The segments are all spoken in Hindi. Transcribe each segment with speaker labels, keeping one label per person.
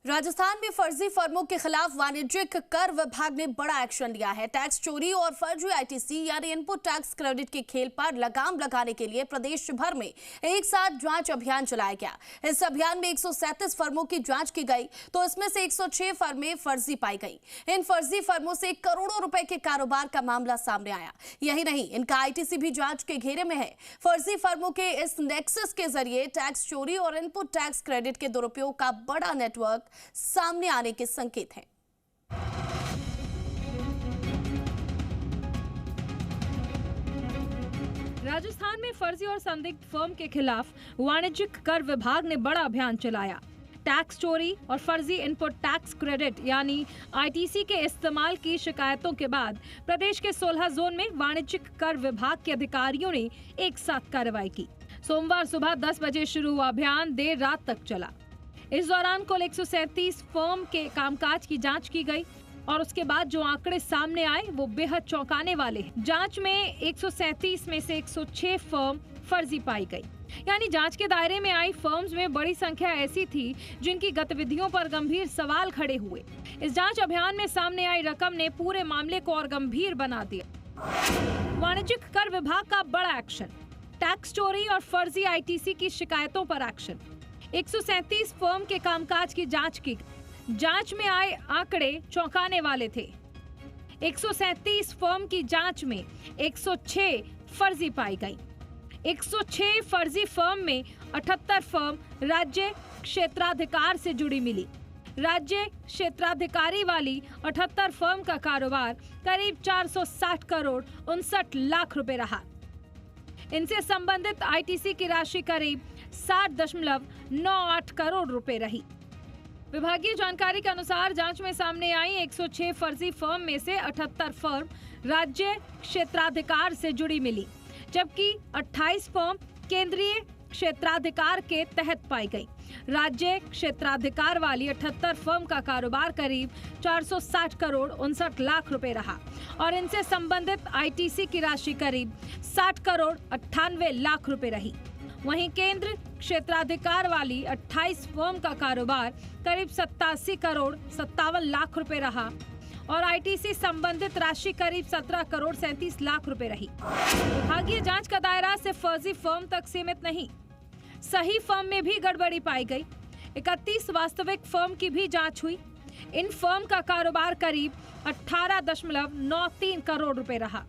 Speaker 1: राजस्थान में फर्जी फर्मों के खिलाफ वाणिज्यिक कर विभाग ने बड़ा एक्शन लिया है। टैक्स चोरी और फर्जी आईटीसी यानी इनपुट टैक्स क्रेडिट के खेल पर लगाम लगाने के लिए प्रदेश भर में एक साथ जांच अभियान चलाया गया। इस अभियान में 137 फर्मों की जांच की गई, तो इसमें से 106 फर्में फर्जी पाई गई। इन फर्जी फर्मों से करोड़ों रुपए के कारोबार का मामला सामने आया। यही नहीं, इनका आईटीसी भी जांच के घेरे में है। फर्जी फर्मों के इस नेक्सस के जरिए टैक्स चोरी और इनपुट टैक्स क्रेडिट के दुरुपयोग का बड़ा नेटवर्क सामने आने के संकेत हैं।
Speaker 2: राजस्थान में फर्जी और संदिग्ध फर्म के खिलाफ वाणिज्यिक कर विभाग ने बड़ा अभियान चलाया। टैक्स चोरी और फर्जी इनपुट टैक्स क्रेडिट यानी आईटीसी के इस्तेमाल की शिकायतों के बाद प्रदेश के 16 जोन में वाणिज्यिक कर विभाग के अधिकारियों ने एक साथ कार्रवाई की। सोमवार सुबह 10 बजे शुरू हुआ अभियान देर रात तक चला। इस दौरान कुल 137 फर्म के कामकाज की जांच की गई और उसके बाद जो आंकड़े सामने आए वो बेहद चौंकाने वाले हैं। जांच में 137 में से 106 फर्म फर्जी पाई गई, यानी जांच के दायरे में आई फर्म्स में बड़ी संख्या ऐसी थी जिनकी गतिविधियों पर गंभीर सवाल खड़े हुए। इस जांच अभियान में सामने आई रकम ने पूरे मामले को और गंभीर बना दिया। वाणिज्यिक कर विभाग का बड़ा एक्शन, टैक्स चोरी और फर्जी आईटीसी की शिकायतों पर एक्शन। 137 फर्म के कामकाज की जांच की। जांच में आए आंकड़े चौंकाने वाले थे। 137 फर्म की जांच में 106 फर्जी पाई गई। 106 फर्जी फर्म में 78 फर्म राज्य क्षेत्राधिकार से जुड़ी मिली। राज्य क्षेत्राधिकारी वाली 78 फर्म का कारोबार करीब 460 करोड़ 59 लाख रुपए रहा। इनसे संबंधित आईटीसी की राशि करीब 60.98 करोड़ रुपए रही। विभागीय जानकारी के अनुसार जांच में सामने आई 106 फर्जी फर्म में से 78 फर्म राज्य क्षेत्राधिकार से जुड़ी मिली, जबकि 28 फर्म केंद्रीय क्षेत्राधिकार के तहत पाई गई। राज्य क्षेत्राधिकार वाली 78 फर्म का कारोबार करीब 460 करोड़ 59 लाख रुपए रहा और इनसे संबंधित आईटीसी की राशि करीब 60 करोड़ 98 लाख रुपए रही। वहीं केंद्र क्षेत्राधिकार वाली 28 फर्म का कारोबार करीब 87 करोड़ 57 लाख रुपए रहा और आईटीसी संबंधित राशि करीब 17 करोड़ 37 लाख रुपए रही। विभागीय जांच का दायरा सिर्फ फर्जी फर्म तक सीमित नहीं, सही फर्म में भी गड़बड़ी पाई गई। 31 वास्तविक फर्म की भी जांच हुई। इन फर्म का कारोबार करीब 18.93 करोड़ रुपए रहा।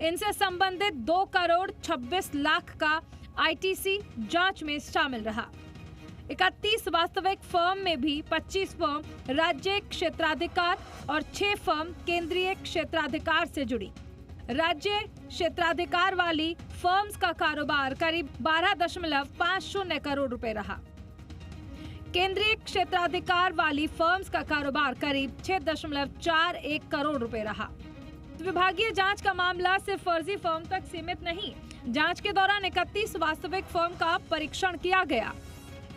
Speaker 2: इनसे संबंधित 2 करोड़ 26 लाख का आईटीसी जांच में शामिल रहा। 31 वास्तविक फर्म में भी 25 फर्म राज्य क्षेत्राधिकार और 6 फर्म केंद्रीय क्षेत्राधिकार से जुड़ी। राज्य क्षेत्राधिकार वाली फर्म्स का कारोबार करीब 12.50 करोड़ रुपए रहा। केंद्रीय क्षेत्राधिकार वाली फर्म्स का कारोबार करीब 6.41 करोड़ रुपए रहा। विभागीय जांच का मामला सिर्फ फर्जी फर्म तक सीमित नहीं, जांच के दौरान 31 वास्तविक फर्म का परीक्षण किया गया।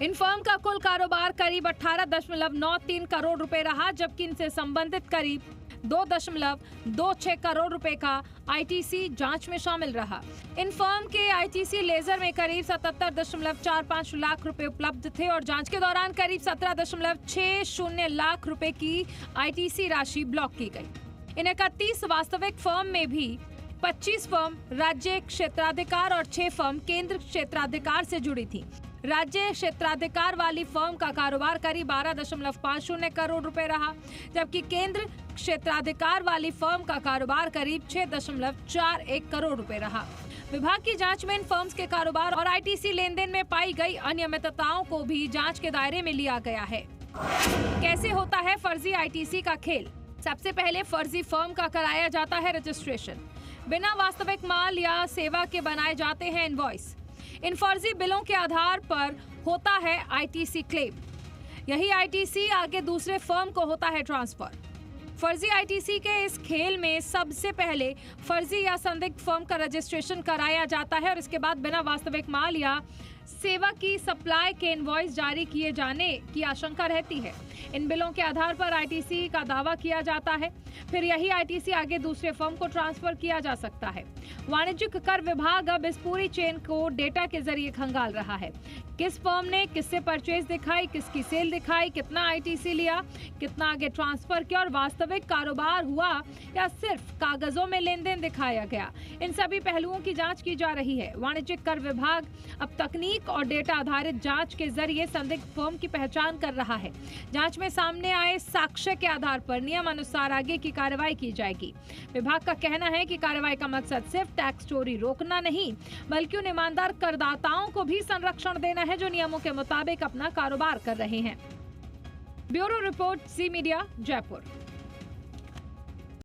Speaker 2: इन फर्म का कुल कारोबार करीब 18.93 करोड़ रुपए रहा, जबकि इनसे संबंधित करीब 2.26 करोड़ रुपए का आईटीसी जांच में शामिल रहा। इन फर्म के आईटीसी लेजर में करीब 77.45 लाख रुपए उपलब्ध थे और जांच के दौरान करीब 17.60 लाख रुपए की आईटीसी राशि ब्लॉक की गई। इन 31 वास्तविक फर्म में भी 25 फर्म राज्य क्षेत्राधिकार और 6 फर्म केंद्र क्षेत्राधिकार से जुड़ी थी। राज्य क्षेत्राधिकार वाली फर्म का कारोबार करीब 12.50 करोड़ रुपए रहा, जबकि केंद्र क्षेत्राधिकार वाली फर्म का कारोबार करीब 6.41 करोड़ रुपए रहा। विभाग की जांच में इन फर्म्स के कारोबार और आईटीसी लेन देन में पाई गई अनियमितताओं को भी जांच के दायरे में लिया गया है। कैसे होता है फर्जी आईटीसी का खेल? सबसे पहले फर्जी फर्म का कराया जाता है रजिस्ट्रेशन। बिना वास्तविक माल या सेवा के बनाए जाते हैं इनवॉइस। इन फर्जी बिलों के आधार पर होता है आईटीसी क्लेम। यही आईटीसी आगे दूसरे फर्म को होता है ट्रांसफर। फर्जी आईटीसी के इस खेल में सबसे पहले फर्जी या संदिग्ध फर्म का रजिस्ट्रेशन कराया जाता है और इसके बाद बिना वास्तविक माल या सेवा की सप्लाई के इनवॉइस जारी किए जाने की आशंका रहती है। इन बिलों के आधार पर आईटीसी का दावा किया जाता है, फिर यही आईटीसी आगे दूसरे फर्म को ट्रांसफर किया जा सकता है। वाणिज्यिक कर विभाग अब इस पूरी चेन को डेटा के जरिए खंगाल रहा है। किस फर्म ने किससे परचेज दिखाई, किसकी सेल दिखाई, कितना आईटीसी लिया, कितना आगे ट्रांसफर किया और वास्तविक कारोबार हुआ या सिर्फ कागजों में लेन देन दिखाया गया, इन सभी पहलुओं की जांच की जा रही है। वाणिज्यिक कर विभाग अब तकनीक और डेटा आधारित जांच के जरिए संदिग्ध फर्म की पहचान कर रहा है। जांच में सामने आए साक्ष्य के आधार पर नियम अनुसार आगे की कार्रवाई की जाएगी। विभाग का कहना है कि कार्रवाई का मकसद सिर्फ टैक्स चोरी रोकना नहीं, बल्कि उन ईमानदार करदाताओं को भी संरक्षण देना है जो नियमों के मुताबिक अपना कारोबार कर रहे हैं। ब्यूरो रिपोर्ट, जी मीडिया, जयपुर।